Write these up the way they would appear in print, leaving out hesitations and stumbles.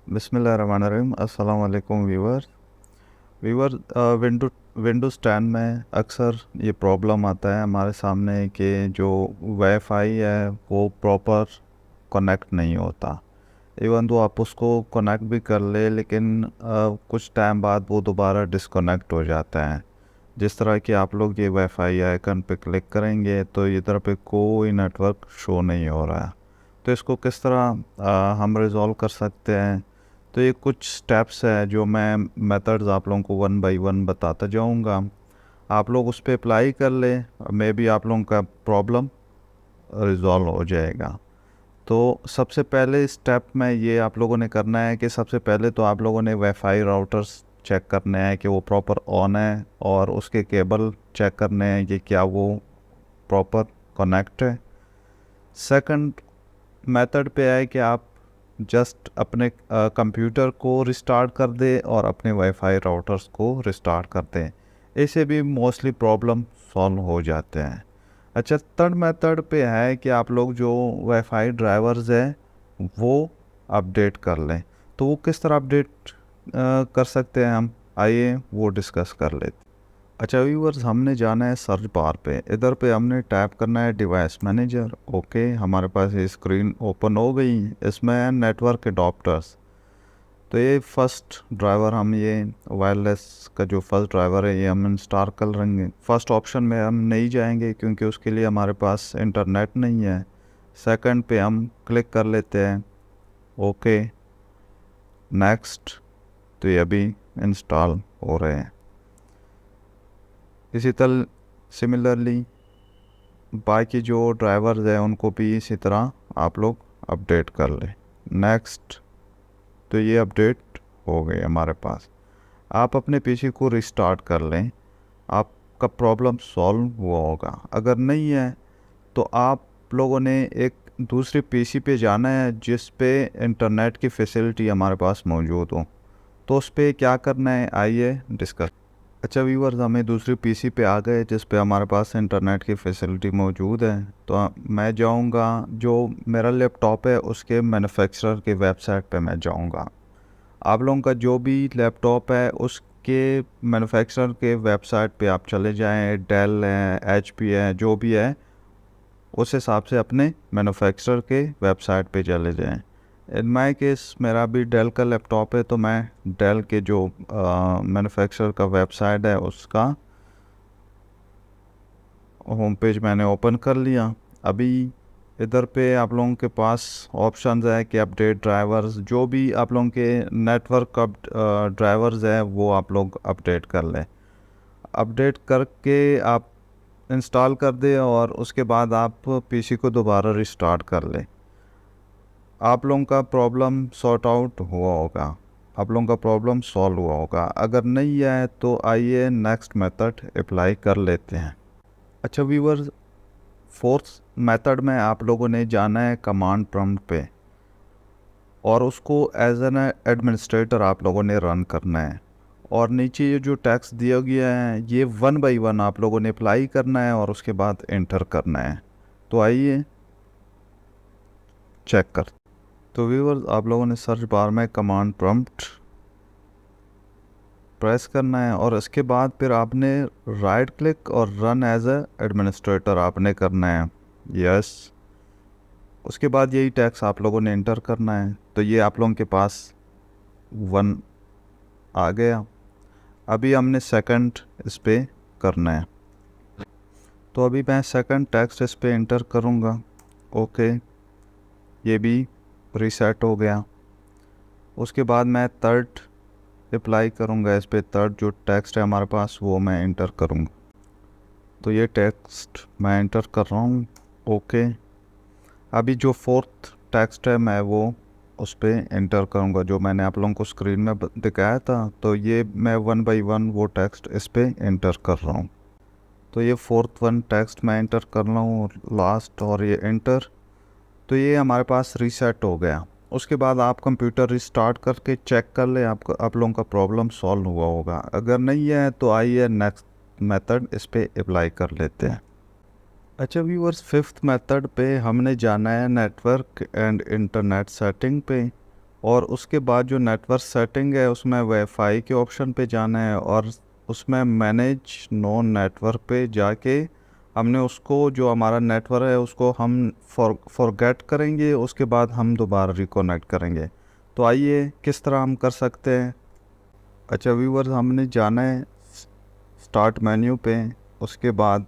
बिस्मिल्लाहिर्रहमानिर्रहीम। अस्सलाम वालेकुम व्यूअर्स। विंडोज़ 10 में अक्सर ये प्रॉब्लम आता है हमारे सामने कि जो वाईफाई है वो प्रॉपर कनेक्ट नहीं होता। इवन तो आप उसको कनेक्ट भी कर ले, लेकिन कुछ टाइम बाद वो दोबारा डिसकनेक्ट हो जाता है। जिस तरह कि आप लोग ये वाईफाई आइकन पे क्लिक करेंगे तो इधर पे कोई नेटवर्क शो नहीं हो रहा है। तो इसको किस तरह हम रिज़ॉल्व कर सकते हैं? तो ये कुछ स्टेप्स है जो मैं मेथड्स आप लोगों को वन बाय वन बताता जाऊंगा। आप लोग उस पर अप्लाई कर ले, मे बी आप लोगों का प्रॉब्लम रिज़ॉल्व हो जाएगा। तो सबसे पहले स्टेप में ये आप लोगों ने करना है कि सबसे पहले तो आप लोगों ने वाईफाई राउटर्स चेक करने हैं कि वो प्रॉपर ऑन है, और उसके केबल चेक करने हैं कि क्या वो प्रॉपर कनेक्ट है। सेकंड मेथड पे है कि आप जस्ट अपने कंप्यूटर को रिस्टार्ट कर दें और अपने वाईफाई राउटर्स को रिस्टार्ट कर दें। इससे भी मोस्टली प्रॉब्लम सॉल्व हो जाते हैं। अच्छा, थर्ड मेथड पे है कि आप लोग जो वाईफाई ड्राइवर्स हैं वो अपडेट कर लें। तो वो किस तरह अपडेट कर सकते हैं हम, आइए वो डिस्कस कर लेते। अच्छा व्यूअर्स, हमने जाना है सर्च बार पे। इधर पे हमने टाइप करना है डिवाइस मैनेजर। ओके, हमारे पास ये स्क्रीन ओपन हो गई। इसमें है नेटवर्क एडॉप्टर्स। तो ये फर्स्ट ड्राइवर, हम ये वायरलेस का जो फर्स्ट ड्राइवर है ये हम इंस्टॉल कर लेंगे। फर्स्ट ऑप्शन में हम नहीं जाएंगे क्योंकि उसके लिए हमारे पास इंटरनेट नहीं है। सेकंड पे हम क्लिक कर लेते हैं। Okay, next. तो ये अभी इंस्टॉल हो रहे हैं। इसी तरह सिमिलरली बाकी जो ड्राइवर्स हैं उनको भी इसी तरह आप लोग अपडेट कर लें। नेक्स्ट। तो ये अपडेट हो गए हमारे पास। आप अपने पीसी को रिस्टार्ट कर लें, आपका प्रॉब्लम सॉल्व हुआ होगा। अगर नहीं है तो आप लोगों ने एक दूसरे पीसी पे जाना है जिस पे इंटरनेट की फैसिलिटी हमारे पास मौजूद हो। तो उस पर क्या करना है, आइए डिस्कस। अच्छा व्यूअर्स, हमें दूसरी पीसी पे आ गए जिस पे हमारे पास इंटरनेट की फैसिलिटी मौजूद है। तो मैं जाऊंगा, जो मेरा लैपटॉप है उसके मैन्युफैक्चरर के वेबसाइट पे मैं जाऊंगा। आप लोगों का जो भी लैपटॉप है उसके मैन्युफैक्चरर के वेबसाइट पे आप चले जाएं। डेल है, एचपी है, जो भी है उस हिसाब से अपने मैन्युफैक्चरर के वेबसाइट पे चले जाएं। इन माई केस मेरा भी डेल का लैपटॉप है, तो मैं डेल के जो मैन्युफैक्चरर का वेबसाइट है उसका होम पेज मैंने ओपन कर लिया। अभी इधर पे आप लोगों के पास ऑप्शंस है कि अपडेट ड्राइवर्स, जो भी आप लोगों के नेटवर्क ड्राइवर्स है वो आप लोग अपडेट कर लें। अपडेट करके आप इंस्टॉल कर दें और उसके बाद आप पीसी को दोबारा रिस्टार्ट कर लें। आप लोगों का प्रॉब्लम सॉर्ट आउट हुआ होगा, आप लोगों का प्रॉब्लम सॉल्व हुआ होगा। अगर नहीं है तो आइए नेक्स्ट मेथड अप्लाई कर लेते हैं। अच्छा व्यूअर्स, फोर्थ मेथड में आप लोगों ने जाना है कमांड प्रॉम्प्ट पे, और उसको एज एन एडमिनिस्ट्रेटर आप लोगों ने रन करना है। और नीचे ये जो टैक्स दिया गया है ये वन बाय वन आप लोगों ने अप्लाई करना है और उसके बाद एंटर करना है। तो आइए चेक कर। तो व्यूअर्स, आप लोगों ने सर्च बार में कमांड प्रॉम्प्ट प्रेस करना है और इसके बाद फिर आपने राइट क्लिक और रन एज ए एडमिनिस्ट्रेटर आपने करना है। यस। उसके बाद यही टैक्स आप लोगों ने एंटर करना है। तो ये आप लोगों के पास वन आ गया। अभी हमने सेकंड इस पे करना है। तो अभी मैं सेकंड टेक्स्ट इस पे एंटर करूँगा। ओके, ये भी रीसेट हो गया। उसके बाद मैं थर्ड अप्लाई करूँगा इस पे। थर्ड जो टेक्स्ट है हमारे पास वो मैं एंटर करूँगा। तो ये टेक्स्ट मैं एंटर कर रहा हूँ। ओके, अभी जो फोर्थ टेक्स्ट है मैं वो उस पर एंटर करूँगा जो मैंने आप लोगों को स्क्रीन में दिखाया था। तो ये मैं वन बाय वन वो टेक्स्ट इस पर एंटर कर रहा हूँ। तो ये फोर्थ वन टेक्स्ट मैं एंटर कर रहा हूँ लास्ट, और ये एंटर। तो ये हमारे पास रीसेट हो गया। उसके बाद आप कंप्यूटर रिस्टार्ट करके चेक कर ले, आपका आप लोगों का प्रॉब्लम सॉल्व हुआ होगा। अगर नहीं है तो आइए नेक्स्ट मेथड इस पे अप्लाई कर लेते हैं। अच्छा व्यूअर्स, फिफ्थ मेथड पे हमने जाना है नेटवर्क एंड इंटरनेट सेटिंग पे, और उसके बाद जो नेटवर्क सेटिंग है उसमें वाईफाई के ऑप्शन पे जाना है और उसमें मैनेज नोन नेटवर्क पे जाके हमने उसको जो हमारा नेटवर्क है उसको हम फॉरगेट करेंगे, उसके बाद हम दोबारा रिकनेक्ट करेंगे। तो आइए किस तरह हम कर सकते हैं। अच्छा व्यूवर्स, हमने जाना है स्टार्ट मेन्यू पे, उसके बाद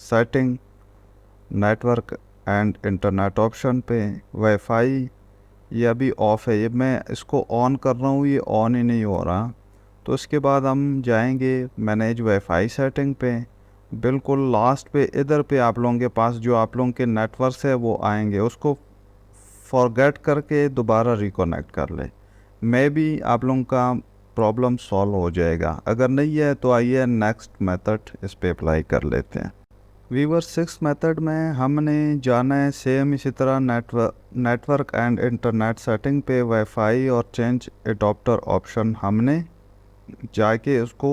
setting, network and internet option पे। वाईफाई ये अभी ऑफ़ है, ये मैं इसको ऑन कर रहा हूँ, ये ऑन ही नहीं हो रहा। तो इसके बाद हम जाएंगे मैनेज वाईफाई सेटिंग पे, बिल्कुल लास्ट पे इधर पे आप लोगों के पास जो आप लोगों के नेटवर्क है वो आएंगे, उसको फॉरगेट करके दोबारा रिकनेक्ट कर ले। मे बी आप लोगों का प्रॉब्लम सॉल्व हो जाएगा। अगर नहीं है तो आइए नेक्स्ट मेथड इस पे अप्लाई कर लेते हैं। वीवर 6 मेथड में हमने जाना है सेम इसी तरह नेटवर्क एंड इंटरनेट सेटिंग पे, वाईफाई और चेंज एडॉप्टर ऑप्शन हमने जाके उसको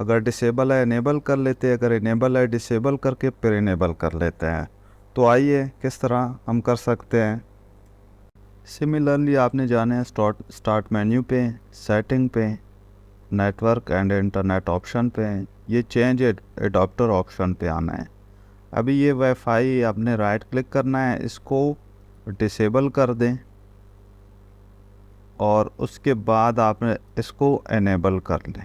अगर डिसेबल है इनेबल कर लेते हैं, अगर इनेबल है डिसेबल करके फिर इनेबल कर लेते हैं। तो आइए किस तरह हम कर सकते हैं। सिमिलरली आपने जाना है स्टार्ट मेन्यू पे, सेटिंग पे, नेटवर्क एंड इंटरनेट ऑप्शन पे, ये चेंज एडॉप्टर ऑप्शन पे आना है। अभी ये वाईफाई आपने राइट क्लिक करना है, इसको डिसेबल कर दें और उसके बाद आपने इसको इनेबल कर लें।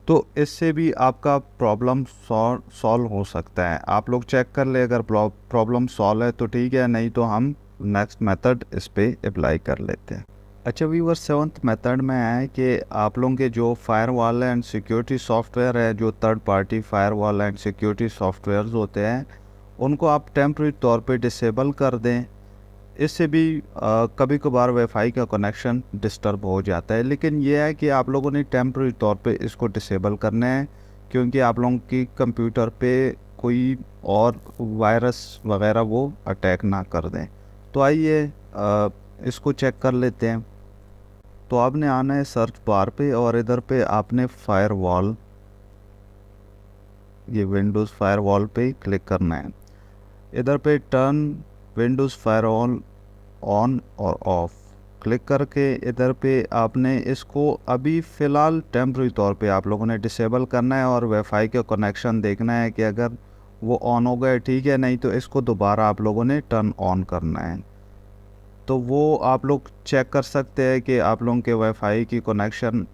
तो इससे भी आपका प्रॉब्लम सॉल्व हो सकता है। आप लोग चेक कर ले, अगर प्रॉब्लम सॉल्व है तो ठीक है, नहीं तो हम नेक्स्ट मेथड इस पे अप्लाई कर लेते हैं। अच्छा व्यूअर, 7th मेथड में है कि आप लोगों के जो फायरवॉल एंड सिक्योरिटी सॉफ्टवेयर है, जो third party firewall and security softwares होते हैं, उनको आप टेम्प्रेरी तौर पे डिसेबल कर दें। इससे भी कभी कभार वाईफाई का कनेक्शन डिस्टर्ब हो जाता है, लेकिन यह है कि आप लोगों ने टेम्प्रेरी तौर पे इसको डिसेबल करना है, क्योंकि आप लोगों की कंप्यूटर पे कोई और वायरस वगैरह वो अटैक ना कर दें। तो आइए इसको चेक कर लेते हैं। तो आपने आना है सर्च बार पे और इधर पे आपने फायरवॉल, ये विंडोज़ फायरवॉल पे क्लिक करना है। इधर पे टर्न विंडोज़ फायरवॉल ऑन और ऑफ क्लिक करके इधर पे आपने इसको अभी फ़िलहाल टेम्प्रेरी तौर पे आप लोगों ने डिसेबल करना है और वाईफाई का कनेक्शन देखना है कि अगर वो ऑन हो गए ठीक है, नहीं तो इसको दोबारा आप लोगों ने टर्न ऑन करना है। तो वो आप लोग चेक कर सकते हैं कि आप लोगों के वाईफाई की कनेक्शन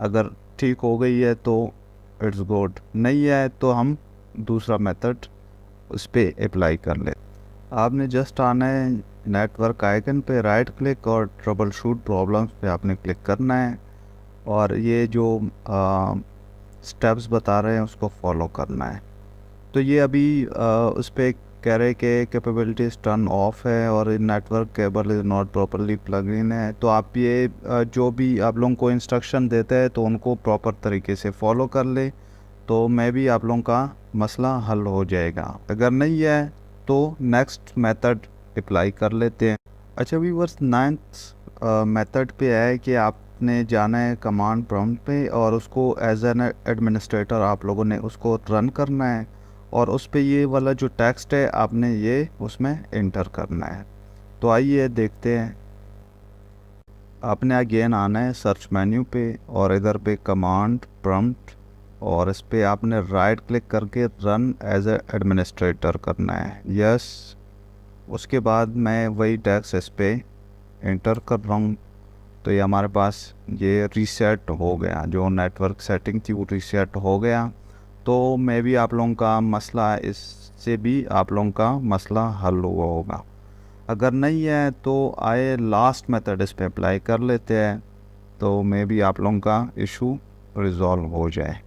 अगर ठीक हो गई है तो इट्स गुड, नहीं है तो हम दूसरा मेथड उस पर अप्लाई कर ले। आपने जस्ट आना है नेटवर्क आइकन पे, राइट क्लिक और ट्रबल शूट प्रॉब्लम्स पे आपने क्लिक करना है और ये जो स्टेप्स बता रहे हैं उसको फॉलो करना है। तो ये अभी उस पर कह रहे कि कैपेबिलिटीज़ टर्न ऑफ है और network cable is not properly plug in है। तो आप ये जो भी आप लोगों को इंस्ट्रक्शन देते हैं तो उनको प्रॉपर तरीके से फॉलो कर ले, तो मैं भी आप लोगों का मसला हल हो जाएगा। अगर नहीं है तो नेक्स्ट मेथड अप्लाई कर लेते हैं। अच्छा व्यूअर्स, 9th मेथड पे है कि आपने जाना है कमांड प्रॉम्प्ट पे और उसको एज एन एडमिनिस्ट्रेटर आप लोगों ने उसको रन करना है और उस पे ये वाला जो टेक्स्ट है आपने ये उसमें इंटर करना है। तो आइए देखते हैं। आपने अगेन आना है सर्च मेन्यू पे और इधर पे कमांड प्रॉम्प्ट और इस पे आपने राइट क्लिक करके रन एज ए एडमिनिस्ट्रेटर करना है, यस। उसके बाद मैं वही टेक्स्ट इस पे इंटर कर रहा हूँ। तो ये हमारे पास ये रीसेट हो गया, जो नेटवर्क सेटिंग थी वो रीसेट हो गया। तो मैं भी आप लोगों का मसला, इससे भी आप लोगों का मसला हल हुआ होगा। अगर नहीं है तो आए लास्ट मेथड इस पे अप्लाई कर लेते हैं, तो मैं भी आप लोगों का इशू रिजॉल्व हो जाए।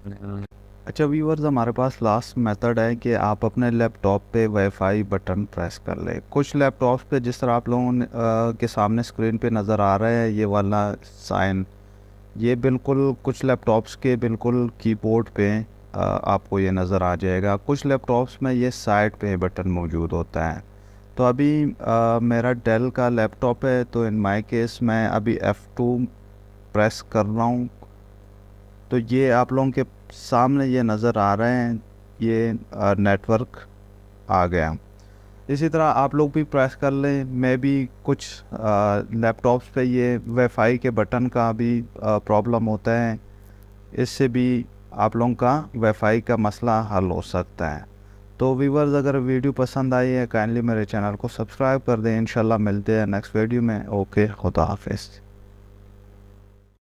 अच्छा व्यूअर्स, हमारे पास लास्ट मेथड है कि आप अपने लैपटॉप पे वाईफाई बटन प्रेस कर ले। कुछ लैपटॉप्स पे जिस तरह आप लोगों के सामने स्क्रीन पे नज़र आ रहा है ये वाला साइन, ये बिल्कुल कुछ लैपटॉप्स के बिल्कुल कीबोर्ड पे आपको ये नज़र आ जाएगा। कुछ लैपटॉप्स में ये साइड पे बटन मौजूद होता है। तो अभी मेरा डेल का लैपटॉप है, तो इन माय केस मैं अभी F2 प्रेस कर रहा हूँ। तो ये आप लोगों के सामने ये नज़र आ रहे हैं, ये नेटवर्क आ गया। इसी तरह आप लोग भी प्रेस कर लें। मैं भी कुछ लैपटॉप्स पे ये वाईफाई के बटन का भी प्रॉब्लम होता है, इससे भी आप लोगों का वाईफाई का मसला हल हो सकता है। तो व्यूअर्स, अगर वीडियो पसंद आई है काइंडली मेरे चैनल को सब्सक्राइब कर दें। इंशाल्लाह मिलते हैं नेक्स्ट वीडियो में। ओके, खुदा हाफिज़।